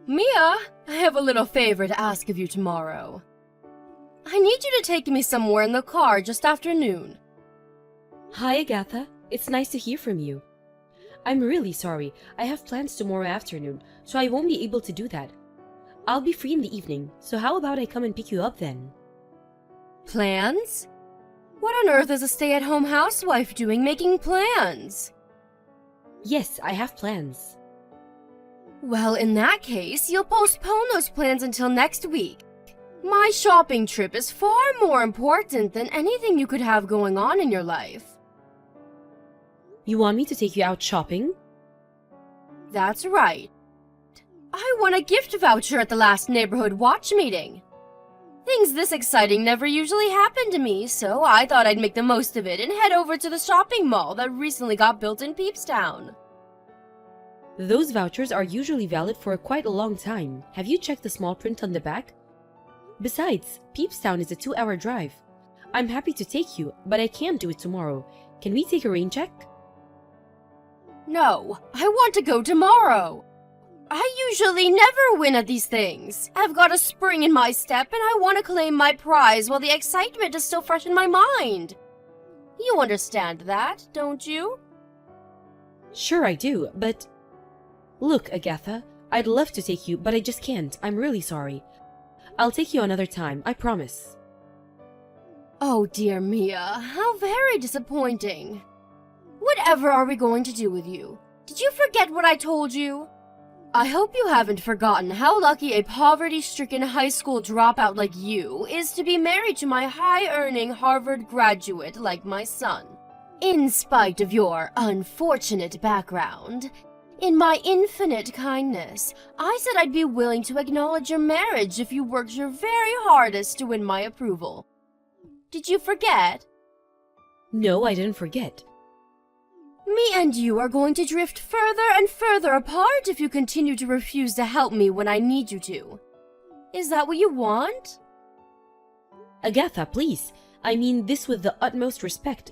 Mia, I have a little favor to ask of you tomorrow. I need you to take me somewhere in the car just after noon. Hi, Agatha. It's nice to hear from you. I'm really sorry. I have plans tomorrow afternoon, so I won't be able to do that. I'll be free in the evening, so how about I come and pick you up then? Plans? What on earth is a stay-at-home housewife doing making plans? Yes, I have plans. Well, in that case, you'll postpone those plans until next week. My shopping trip is far more important than anything you could have going on in your life. You want me to take you out shopping? That's right. I won a gift voucher at the last neighborhood watch meeting. Things this exciting never usually happen to me, so I thought I'd make the most of it and head over to the shopping mall that recently got built in Peepstown. Those vouchers are usually valid for quite a long time. Have you checked the small print on the back? Besides, Peepstown is a 2-hour drive. I'm happy to take you, but I can't do it tomorrow. Can we take a rain check? No, I want to go tomorrow. I usually never win at these things. I've got a spring in my step and I want to claim my prize while the excitement is still fresh in my mind. You understand that, don't you? Sure I do, but... Look, Agatha, I'd love to take you, but I just can't. I'm really sorry. I'll take you another time, I promise. Oh dear Mia, how very disappointing. Whatever are we going to do with you? Did you forget what I told you? I hope you haven't forgotten how lucky a poverty-stricken high school dropout like you is to be married to my high-earning Harvard graduate like my son. In spite of your unfortunate background, in my infinite kindness, I said I'd be willing to acknowledge your marriage if you worked your very hardest to win my approval. Did you forget? No, I didn't forget. Me and you are going to drift further and further apart if you continue to refuse to help me when I need you to. Is that what you want? Agatha, please. I mean this with the utmost respect.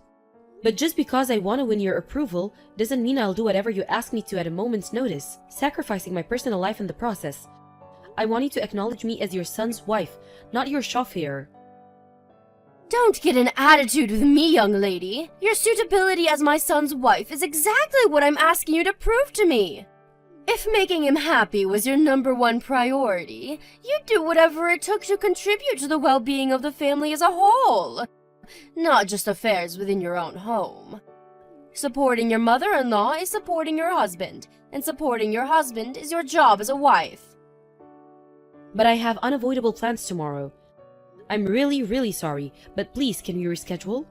But just because I want to win your approval doesn't mean I'll do whatever you ask me to at a moment's notice, sacrificing my personal life in the process. I want you to acknowledge me as your son's wife, not your chauffeur. Don't get an attitude with me, young lady. Your suitability as my son's wife is exactly what I'm asking you to prove to me. If making him happy was your #1 priority, you'd do whatever it took to contribute to the well-being of the family as a whole, not just affairs within your own home. Supporting your mother-in-law is supporting your husband, and supporting your husband is your job as a wife. But I have unavoidable plans tomorrow. I'm really sorry, but please, can we reschedule?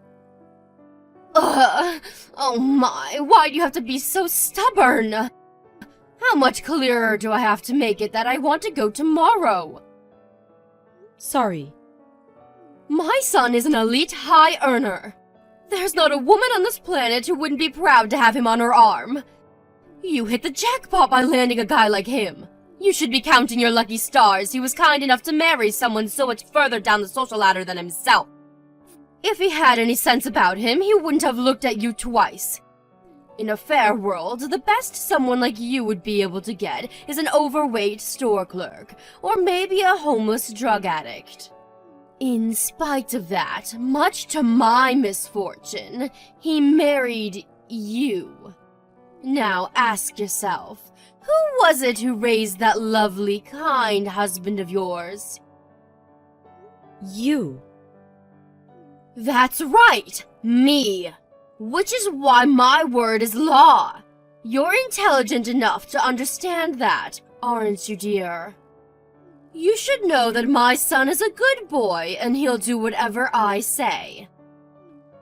Oh my, why do you have to be so stubborn? How much clearer do I have to make it that I want to go tomorrow? Sorry. My son is an elite high earner. There's not a woman on this planet who wouldn't be proud to have him on her arm. You hit the jackpot by landing a guy like him. You should be counting your lucky stars he was kind enough to marry someone so much further down the social ladder than himself. If he had any sense about him, he wouldn't have looked at you twice. In a fair world, the best someone like you would be able to get is an overweight store clerk, or maybe a homeless drug addict. In spite of that, much to my misfortune, he married you. Now ask yourself, who was it who raised that lovely, kind husband of yours? You. That's right, me. Which is why my word is law. You're intelligent enough to understand that, aren't you, dear? You should know that my son is a good boy and he'll do whatever I say.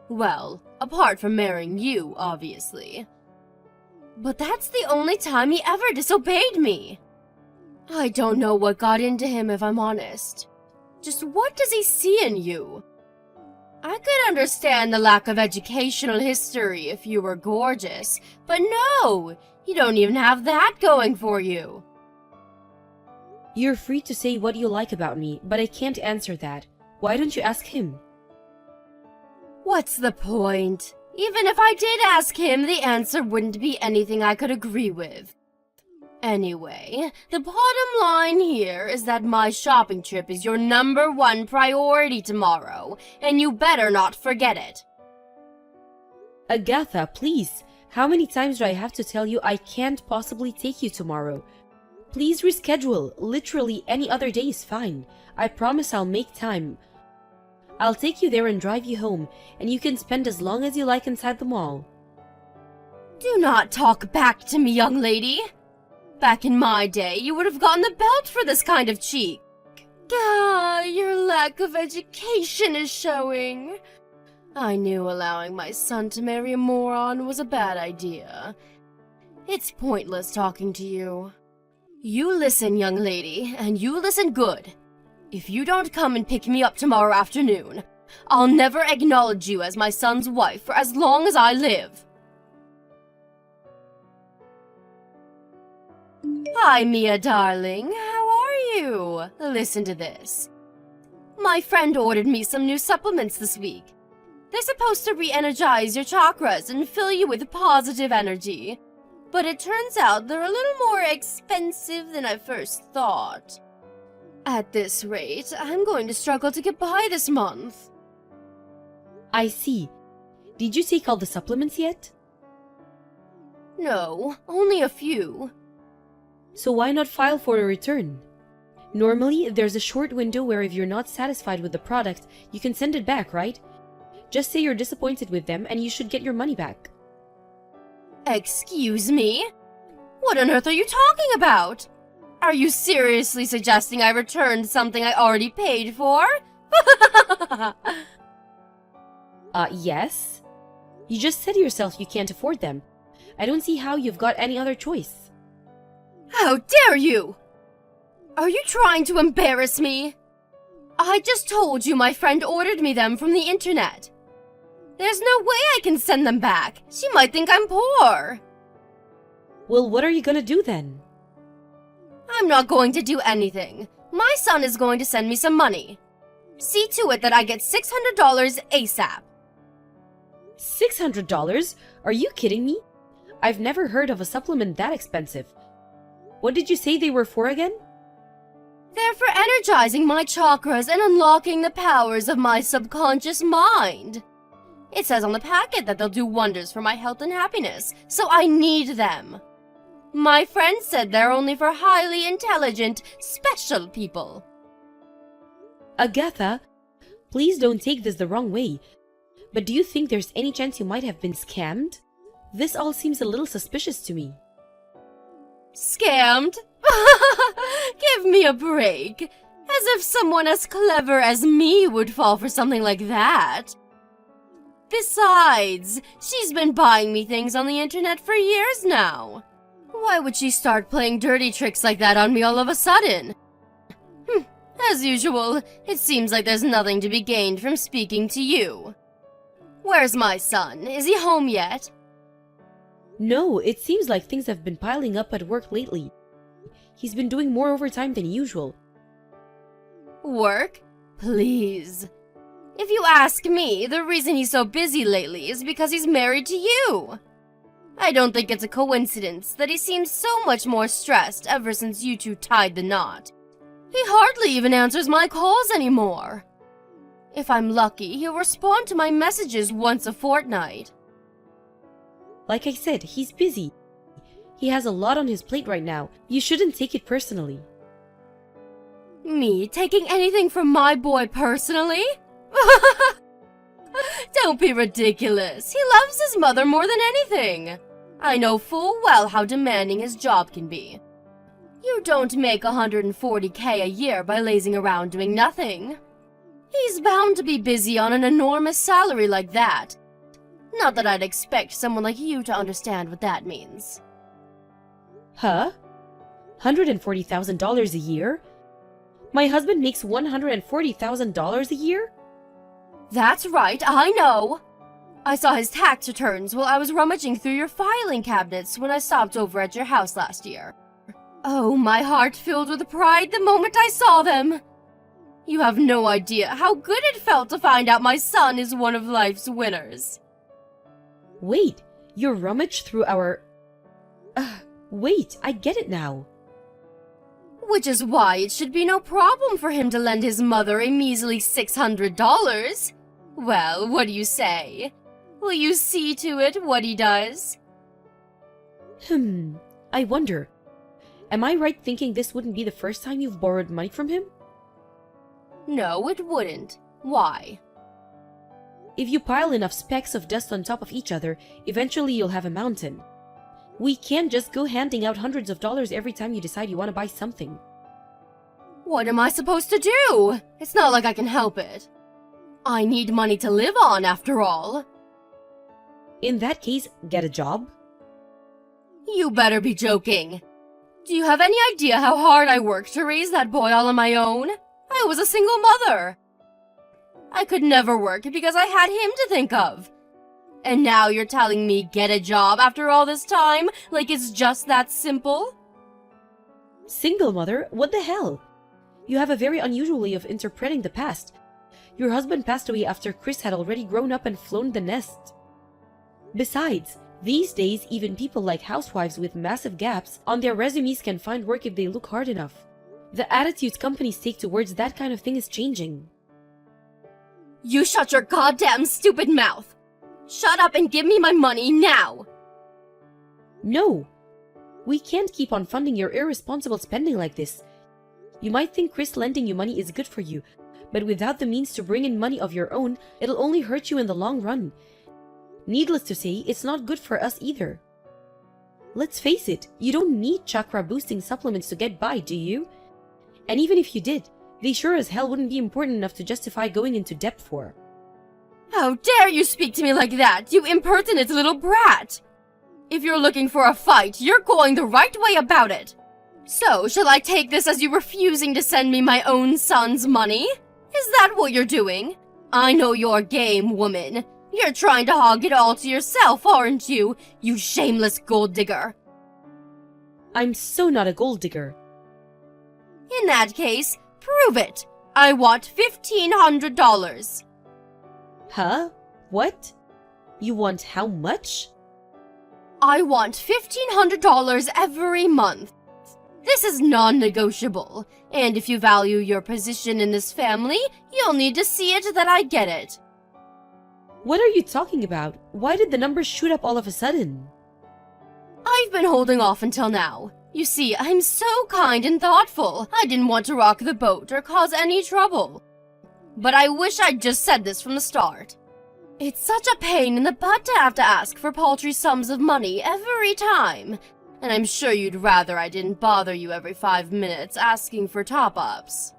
Well, apart from marrying you, obviously. But that's the only time he ever disobeyed me. I don't know what got into him, if I'm honest. Just what does he see in you? I could understand the lack of educational history if you were gorgeous, but no, you don't even have that going for you. You're free to say what you like about me, but I can't answer that. Why don't you ask him? What's the point? Even if I did ask him, the answer wouldn't be anything I could agree with. Anyway, the bottom line here is that my shopping trip is your #1 priority tomorrow, and you better not forget it. Agatha, please. How many times do I have to tell you I can't possibly take you tomorrow? Please reschedule. Literally any other day is fine. I promise I'll make time. I'll take you there and drive you home, and you can spend as long as you like inside the mall. Do not talk back to me, young lady. Back in my day, you would have gotten the belt for this kind of cheek. Your lack of education is showing. I knew allowing my son to marry a moron was a bad idea. It's pointless talking to you. You listen, young lady, and you listen good. If you don't come and pick me up tomorrow afternoon, I'll never acknowledge you as my son's wife for as long as I live. Hi, Mia, darling. How are you? Listen to this. My friend ordered me some new supplements this week. They're supposed to re-energize your chakras and fill you with positive energy. But it turns out they're a little more expensive than I first thought. At this rate, I'm going to struggle to get by this month. I see. Did you take all the supplements yet? No, only a few. So why not file for a return? Normally, there's a short window where if you're not satisfied with the product, you can send it back, right? Just say you're disappointed with them and you should get your money back. Excuse me? What on earth are you talking about? Are you seriously suggesting I returned something I already paid for? Yes. You just said yourself you can't afford them. I don't see how you've got any other choice. How dare you! Are you trying to embarrass me? I just told you my friend ordered me them from the internet. There's no way I can send them back. She might think I'm poor. Well, what are you gonna do then? I'm not going to do anything. My son is going to send me some money. See to it that I get $600 ASAP. $600? Are you kidding me? I've never heard of a supplement that expensive. What did you say they were for again? They're for energizing my chakras and unlocking the powers of my subconscious mind. It says on the packet that they'll do wonders for my health and happiness, so I need them. My friend said they're only for highly intelligent, special people. Agatha, please don't take this the wrong way. But do you think there's any chance you might have been scammed? This all seems a little suspicious to me. Scammed? Give me a break. As if someone as clever as me would fall for something like that. Besides, she's been buying me things on the internet for years now. Why would she start playing dirty tricks like that on me all of a sudden? As usual, it seems like there's nothing to be gained from speaking to you. Where's my son? Is he home yet? No, it seems like things have been piling up at work lately. He's been doing more overtime than usual. Work? Please. If you ask me, the reason he's so busy lately is because he's married to you. I don't think it's a coincidence that he seems so much more stressed ever since you two tied the knot. He hardly even answers my calls anymore. If I'm lucky, he'll respond to my messages once a fortnight. Like I said, he's busy. He has a lot on his plate right now. You shouldn't take it personally. Me taking anything from my boy personally? Don't be ridiculous. He loves his mother more than anything. I know full well how demanding his job can be. You don't make $140K a year by lazing around doing nothing. He's bound to be busy on an enormous salary like that. Not that I'd expect someone like you to understand what that means. Huh? $140,000 a year? My husband makes $140,000 a year? That's right, I know. I saw his tax returns while I was rummaging through your filing cabinets when I stopped over at your house last year. Oh, my heart filled with pride the moment I saw them. You have no idea how good it felt to find out my son is one of life's winners. Wait, you rummaged through our... Wait, I get it now. Which is why it should be no problem for him to lend his mother a measly $600. Well, what do you say? Will you see to it what he does? I wonder. Am I right thinking this wouldn't be the first time you've borrowed money from him? No, it wouldn't. Why? If you pile enough specks of dust on top of each other, eventually you'll have a mountain. We can't just go handing out hundreds of dollars every time you decide you want to buy something. What am I supposed to do? It's not like I can help it. I need money to live on, after all. In that case, get a job. You better be joking. Do you have any idea how hard I worked to raise that boy all on my own? I was a single mother. I could never work because I had him to think of. And now you're telling me get a job after all this time, like it's just that simple? Single mother? What the hell? You have a very unusual way of interpreting the past. Your husband passed away after Chris had already grown up and flown the nest. Besides, these days even people like housewives with massive gaps on their resumes can find work if they look hard enough. The attitudes companies take towards that kind of thing is changing. You shut your goddamn stupid mouth! Shut up and give me my money now! No! We can't keep on funding your irresponsible spending like this. You might think Chris lending you money is good for you, but without the means to bring in money of your own, it'll only hurt you in the long run. Needless to say, it's not good for us either. Let's face it, you don't need chakra-boosting supplements to get by, do you? And even if you did, they sure as hell wouldn't be important enough to justify going into debt for. How dare you speak to me like that, you impertinent little brat! If you're looking for a fight, you're going the right way about it. So, shall I take this as you refusing to send me my own son's money? Is that what you're doing? I know your game, woman. You're trying to hog it all to yourself, aren't you, you shameless gold digger? I'm so not a gold digger. In that case, prove it. I want $1,500. Huh? What? You want how much? I want $1,500 every month. This is non-negotiable, and if you value your position in this family, you'll need to see it that I get it. What are you talking about? Why did the numbers shoot up all of a sudden? I've been holding off until now. You see, I'm so kind and thoughtful. I didn't want to rock the boat or cause any trouble. But I wish I'd just said this from the start. It's such a pain in the butt to have to ask for paltry sums of money every time. And I'm sure you'd rather I didn't bother you every 5 minutes asking for top-ups.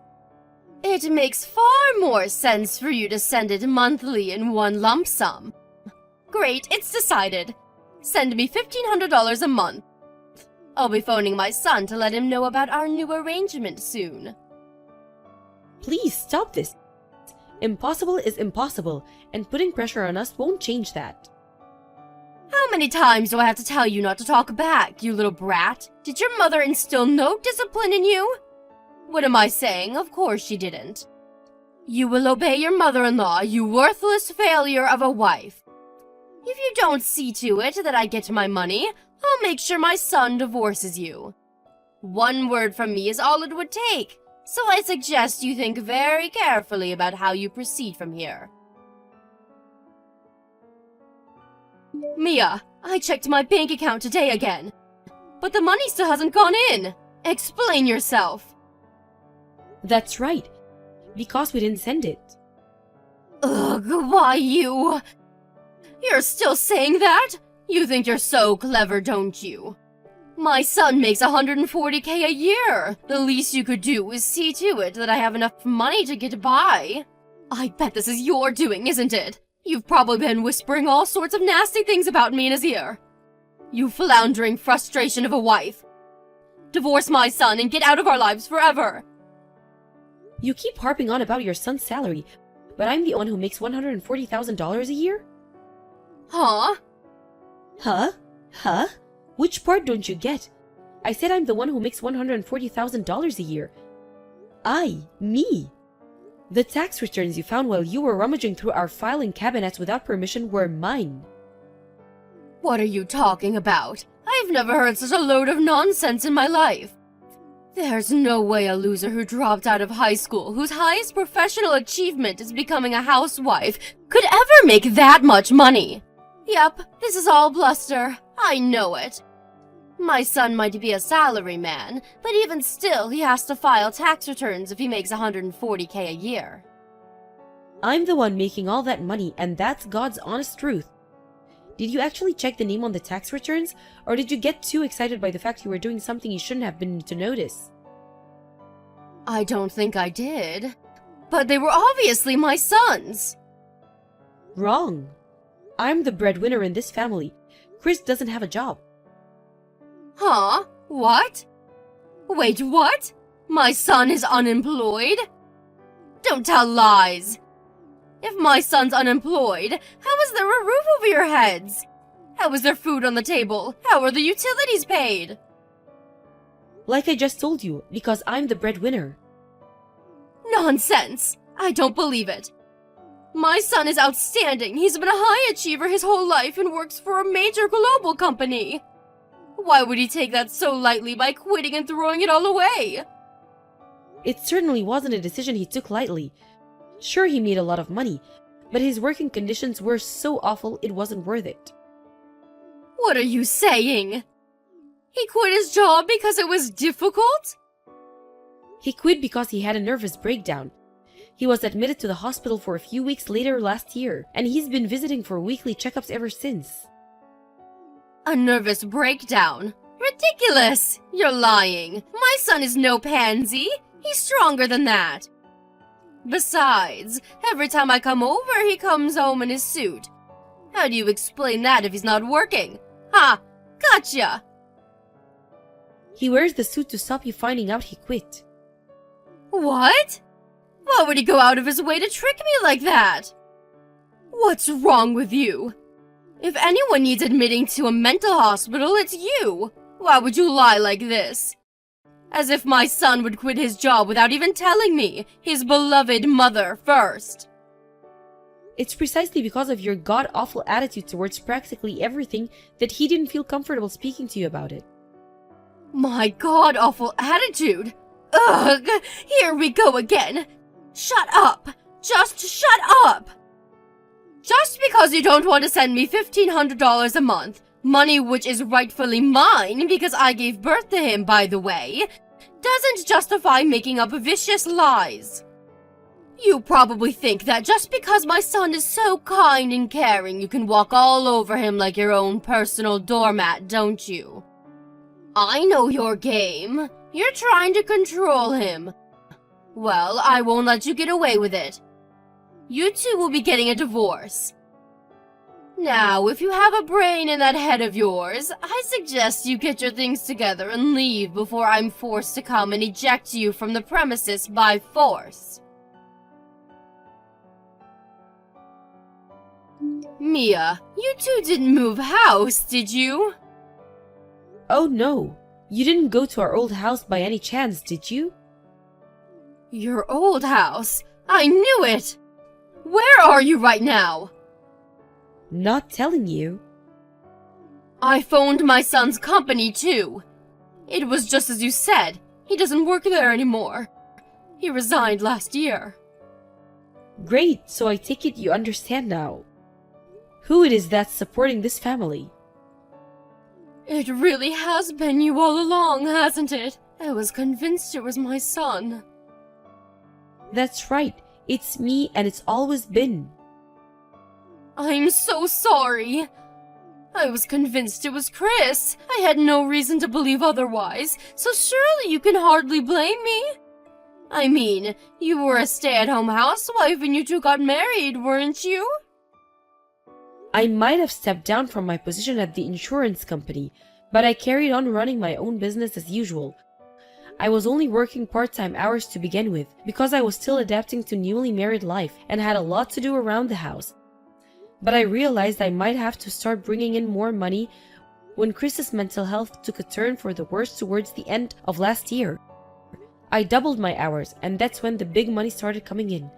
It makes far more sense for you to send it monthly in one lump sum. Great, it's decided. Send me $1,500 a month. I'll be phoning my son to let him know about our new arrangement soon. Please stop this. Impossible is impossible, and putting pressure on us won't change that. How many times do I have to tell you not to talk back, you little brat? Did your mother instill no discipline in you? What am I saying? Of course she didn't. You will obey your mother-in-law, you worthless failure of a wife. If you don't see to it that I get my money, I'll make sure my son divorces you. One word from me is all it would take, so I suggest you think very carefully about how you proceed from here. Mia, I checked my bank account today again, but the money still hasn't gone in. Explain yourself. That's right, because we didn't send it. Ugh, why you? You're still saying that? You think you're so clever, don't you? My son makes $140K a year. The least you could do is see to it that I have enough money to get by. I bet this is your doing, isn't it? You've probably been whispering all sorts of nasty things about me in his ear. You floundering frustration of a wife. Divorce my son and get out of our lives forever. You keep harping on about your son's salary, but I'm the one who makes $140,000 a year? Huh? Huh? Which part don't you get? I said I'm the one who makes $140,000 a year. Me. The tax returns you found while you were rummaging through our filing cabinets without permission were mine. What are you talking about? I I've never heard such a load of nonsense in my life. There's no way a loser who dropped out of high school, whose highest professional achievement is becoming a housewife, could ever make that much money. Yep, this is all bluster. I know it. My son might be a salaryman, but even still, he has to file tax returns if he makes $140K a year. I'm the one making all that money, and that's God's honest truth. Did you actually check the name on the tax returns, or did you get too excited by the fact you were doing something you shouldn't have been to notice? I don't think I did. But they were obviously my sons. Wrong. I'm the breadwinner in this family. Chris doesn't have a job. Huh? What? Wait, what? My son is unemployed? Don't tell lies. If my son's unemployed, how is there a roof over your heads? How is there food on the table? How are the utilities paid? Like I just told you, because I'm the breadwinner. Nonsense! I don't believe it. My son is outstanding. He's been a high achiever his whole life and works for a major global company. Why would he take that so lightly by quitting and throwing it all away? It certainly wasn't a decision he took lightly. Sure, he made a lot of money, but his working conditions were so awful it wasn't worth it. What are you saying? He quit his job because it was difficult? He quit because he had a nervous breakdown. He was admitted to the hospital for a few weeks later last year, and he's been visiting for weekly checkups ever since. A nervous breakdown? Ridiculous! You're lying. My son is no pansy. He's stronger than that. Besides, every time I come over, he comes home in his suit. How do you explain that if he's not working? Ha! Gotcha! He wears the suit to stop you finding out he quit. What? Why would he go out of his way to trick me like that? What's wrong with you? If anyone needs admitting to a mental hospital, it's you. Why would you lie like this? As if my son would quit his job without even telling me, his beloved mother first. It's precisely because of your god-awful attitude towards practically everything that he didn't feel comfortable speaking to you about it. My god-awful attitude? Ugh! Here we go again! Shut up! Just shut up! Just because you don't want to send me $1,500 a month, money which is rightfully mine because I gave birth to him, by the way, doesn't justify making up vicious lies. You probably think that just because my son is so kind and caring, you can walk all over him like your own personal doormat, don't you? I know your game. You're trying to control him. Well, I won't let you get away with it. You two will be getting a divorce. Now, if you have a brain in that head of yours, I suggest you get your things together and leave before I'm forced to come and eject you from the premises by force. Mia, you two didn't move house, did you? Oh no, you didn't go to our old house by any chance, did you? Your old house? I knew it! Where are you right now? Not telling you. I phoned my son's company too. It was just as you said. He doesn't work there anymore. He resigned last year. Great, so I take it you understand now. Who it is that's supporting this family? It really has been you all along, hasn't it? I was convinced it was my son. That's right, it's me and it's always been. I'm so sorry. I was convinced it was Chris. I had no reason to believe otherwise, so surely you can hardly blame me. I mean, you were a stay-at-home housewife and you two got married, weren't you? I might have stepped down from my position at the insurance company, but I carried on running my own business as usual. I was only working part-time hours to begin with, because I was still adapting to newly married life and had a lot to do around the house. But I realized I might have to start bringing in more money when Chris's mental health took a turn for the worse towards the end of last year. I doubled my hours, and that's when the big money started coming in.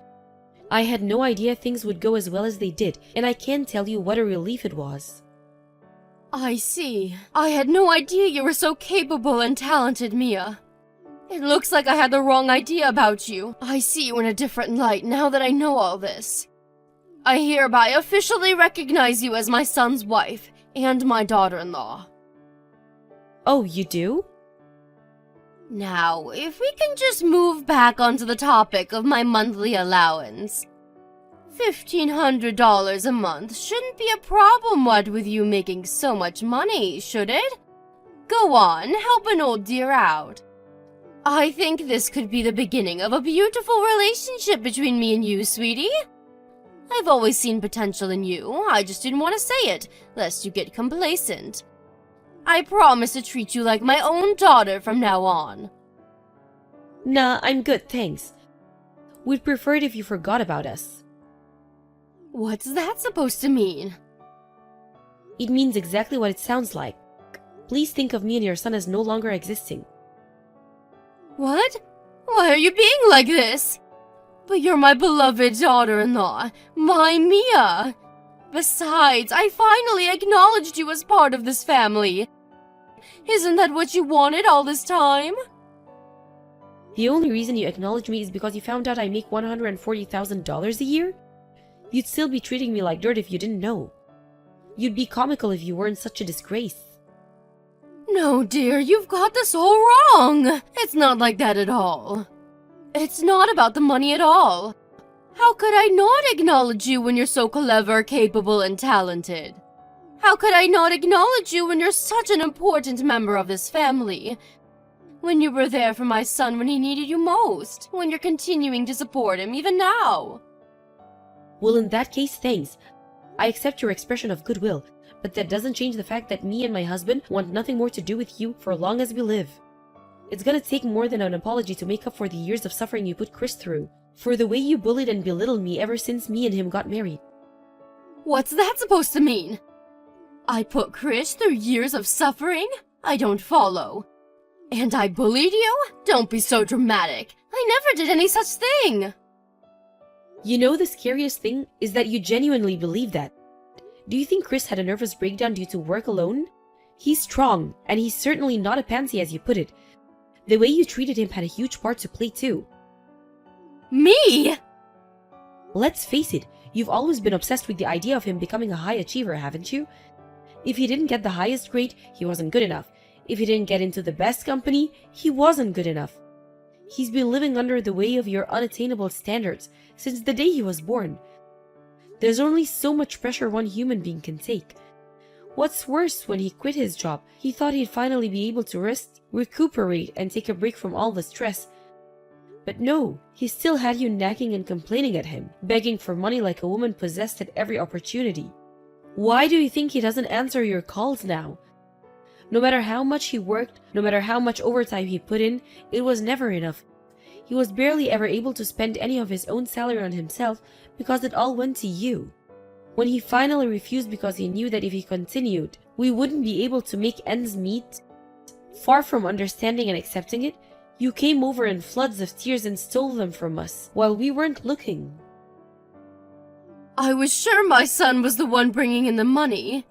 I had no idea things would go as well as they did, and I can't tell you what a relief it was. I see. I had no idea you were so capable and talented, Mia. It looks like I had the wrong idea about you. I see you in a different light now that I know all this. I hereby officially recognize you as my son's wife and my daughter-in-law. Oh, you do? Now, if we can just move back onto the topic of my monthly allowance. $1,500 a month shouldn't be a problem, what, with you making so much money, should it? Go on, help an old dear out. I think this could be the beginning of a beautiful relationship between me and you, sweetie. I've always seen potential in you, I just didn't want to say it, lest you get complacent. I promise to treat you like my own daughter from now on. Nah, I'm good, thanks. We'd prefer it if you forgot about us. What's that supposed to mean? It means exactly what it sounds like. Please think of me and your son as no longer existing. What? Why are you being like this? But you're my beloved daughter-in-law, my Mia. Besides, I finally acknowledged you as part of this family. Isn't that what you wanted all this time? The only reason you acknowledge me is because you found out I make $140,000 a year? You'd still be treating me like dirt if you didn't know. You'd be comical if you weren't such a disgrace. No, dear, you've got this all wrong. It's not like that at all. It's not about the money at all. How could I not acknowledge you when you're so clever, capable, and talented? How could I not acknowledge you when you're such an important member of this family? When you were there for my son when he needed you most, when you're continuing to support him even now. Well, in that case, thanks. I accept your expression of goodwill, but that doesn't change the fact that me and my husband want nothing more to do with you for as long as we live. It's gonna take more than an apology to make up for the years of suffering you put Chris through, for the way you bullied and belittled me ever since me and him got married. What's that supposed to mean? I put Chris through years of suffering? I don't follow. And I bullied you? Don't be so dramatic. I never did any such thing. You know, the scariest thing is that you genuinely believe that. Do you think Chris had a nervous breakdown due to work alone? He's strong, and he's certainly not a pansy as you put it. The way you treated him had a huge part to play too. Me? Let's face it, you've always been obsessed with the idea of him becoming a high achiever, haven't you? If he didn't get the highest grade, he wasn't good enough. If he didn't get into the best company, he wasn't good enough. He's been living under the way of your unattainable standards since the day he was born. There's only so much pressure one human being can take. What's worse, when he quit his job, he thought he'd finally be able to rest, recuperate, and take a break from all the stress. But no, he still had you nagging and complaining at him, begging for money like a woman possessed at every opportunity. Why do you think he doesn't answer your calls now? No matter how much he worked, no matter how much overtime he put in, it was never enough. He was barely ever able to spend any of his own salary on himself because it all went to you. When he finally refused because he knew that if he continued, we wouldn't be able to make ends meet, far from understanding and accepting it, you came over in floods of tears and stole them from us while we weren't looking. I was sure my son was the one bringing in the money.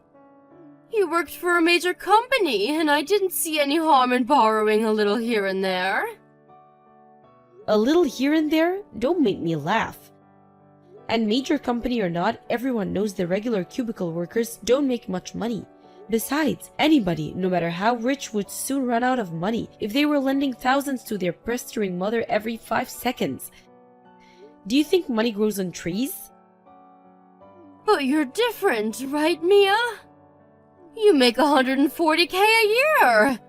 He worked for a major company, and I didn't see any harm in borrowing a little here and there. A little here and there? Don't make me laugh. And major company or not, everyone knows the regular cubicle workers don't make much money. Besides, anybody, no matter how rich, would soon run out of money if they were lending thousands to their pestering mother every 5 seconds. Do you think money grows on trees? But you're different, right, Mia? You make $140K a year.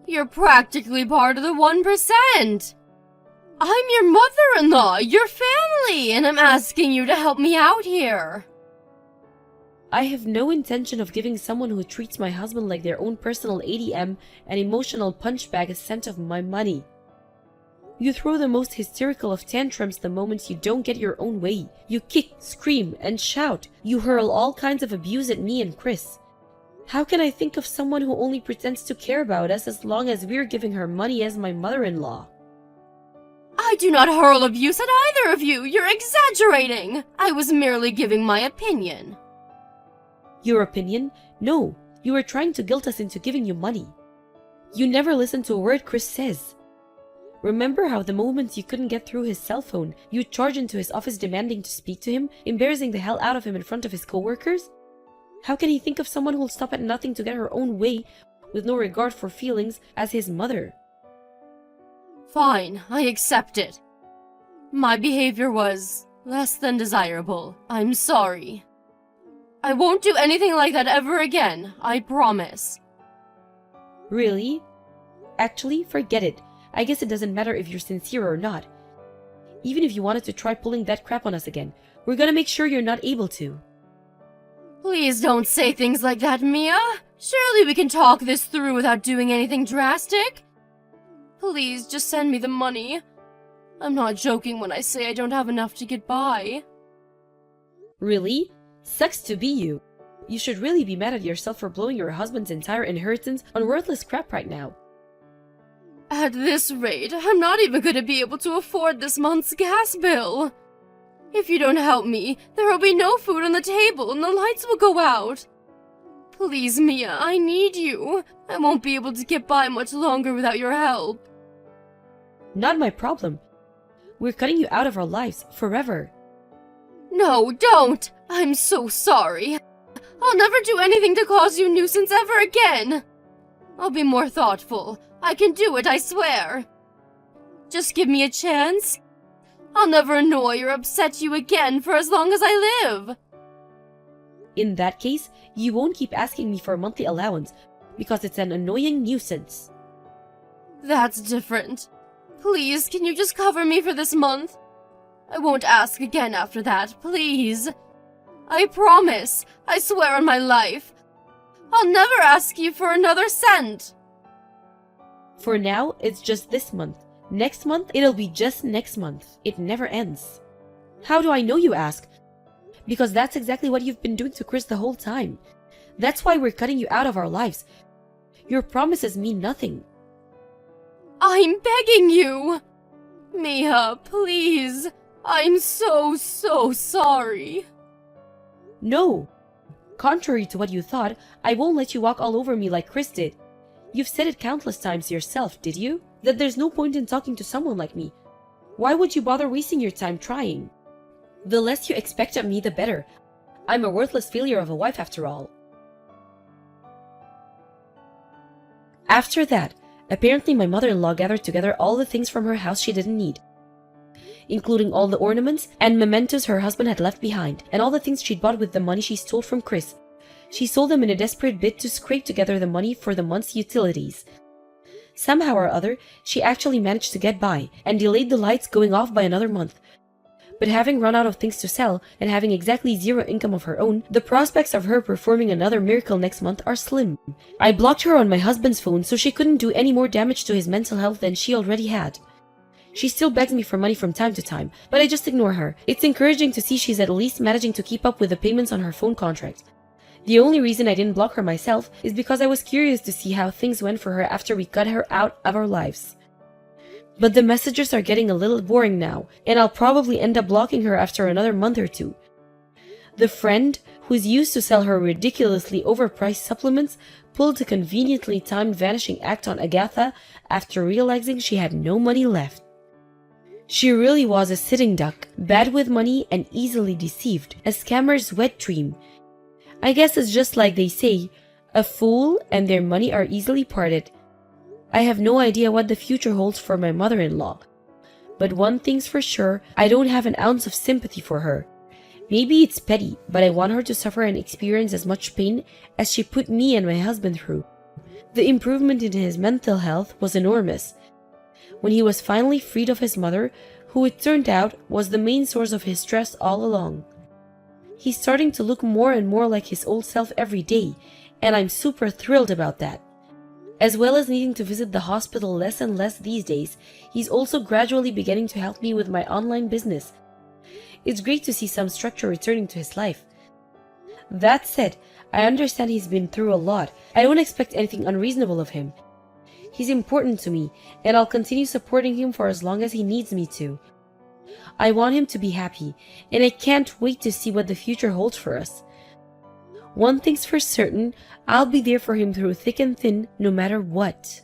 You're practically part of the 1%. I'm your mother-in-law, your family, and I'm asking you to help me out here. I have no intention of giving someone who treats my husband like their own personal ATM and emotional punch bag a cent of my money. You throw the most hysterical of tantrums the moment you don't get your own way. You kick, scream, and shout. You hurl all kinds of abuse at me and Chris. How can I think of someone who only pretends to care about us as long as we're giving her money as my mother-in-law? I do not hurl abuse at either of you. You're exaggerating. I was merely giving my opinion. Your opinion? No, You were trying to guilt us into giving you money. You never listened to a word Chris says. Remember how the moment you couldn't get through his cell phone, you charged into his office demanding to speak to him, embarrassing the hell out of him in front of his coworkers? How can he think of someone who'll stop at nothing to get her own way with no regard for feelings as his mother? Fine, I accept it. My behavior was less than desirable. I'm sorry. I won't do anything like that ever again, I promise. Really? Actually, forget it. I guess it doesn't matter if you're sincere or not. Even if you wanted to try pulling that crap on us again, we're gonna make sure you're not able to. Please don't say things like that, Mia. Surely we can talk this through without doing anything drastic. Please, just send me the money. I'm not joking when I say I don't have enough to get by. Really? Sucks to be you. You should really be mad at yourself for blowing your husband's entire inheritance on worthless crap right now. At this rate, I'm not even going to be able to afford this month's gas bill. If you don't help me, there will be no food on the table and the lights will go out. Please, Mia, I need you. I won't be able to get by much longer without your help. Not my problem. We're cutting you out of our lives forever. No, don't! I'm so sorry. I'll never do anything to cause you nuisance ever again. I'll be more thoughtful. I can do it, I swear. Just give me a chance. I'll never annoy or upset you again for as long as I live. In that case, you won't keep asking me for a monthly allowance because it's an annoying nuisance. That's different. Please, can you just cover me for this month? I won't ask again after that, please. I promise. I swear on my life. I'll never ask you for another cent. For now, it's just this month. Next month, it'll be just next month. It never ends. How do I know, you ask? Because that's exactly what you've been doing to Chris the whole time. That's why we're cutting you out of our lives. Your promises mean nothing. I'm begging you! Mia, please. I'm so sorry. No. Contrary to what you thought, I won't let you walk all over me like Chris did. You've said it countless times yourself, did you? That there's no point in talking to someone like me. Why would you bother wasting your time trying? The less you expect of me, the better. I'm a worthless failure of a wife after all. After that, apparently my mother-in-law gathered together all the things from her house she didn't need, including all the ornaments and mementos her husband had left behind, and all the things she'd bought with the money she stole from Chris. She sold them in a desperate bid to scrape together the money for the month's utilities. Somehow or other, she actually managed to get by, and delayed the lights going off by another month. But having run out of things to sell, and having exactly zero income of her own, the prospects of her performing another miracle next month are slim. I blocked her on my husband's phone so she couldn't do any more damage to his mental health than she already had. She still begs me for money from time to time, but I just ignore her. It's encouraging to see she's at least managing to keep up with the payments on her phone contract. The only reason I didn't block her myself is because I was curious to see how things went for her after we cut her out of our lives. But the messages are getting a little boring now, and I'll probably end up blocking her after another month or two. The friend, who's used to sell her ridiculously overpriced supplements, pulled a conveniently timed vanishing act on Agatha after realizing she had no money left. She really was a sitting duck, bad with money and easily deceived, a scammer's wet dream. I guess it's just like they say, a fool and their money are easily parted. I have no idea what the future holds for my mother-in-law. But one thing's for sure, I don't have an ounce of sympathy for her. Maybe it's petty, but I want her to suffer and experience as much pain as she put me and my husband through. The improvement in his mental health was enormous. When he was finally freed of his mother, who it turned out was the main source of his stress all along. He's starting to look more and more like his old self every day, and I'm super thrilled about that. As well as needing to visit the hospital less and less these days, he's also gradually beginning to help me with my online business. It's great to see some structure returning to his life. That said, I understand he's been through a lot. I don't expect anything unreasonable of him. He's important to me, and I'll continue supporting him for as long as he needs me to. I want him to be happy, and I can't wait to see what the future holds for us. One thing's for certain, I'll be there for him through thick and thin, no matter what.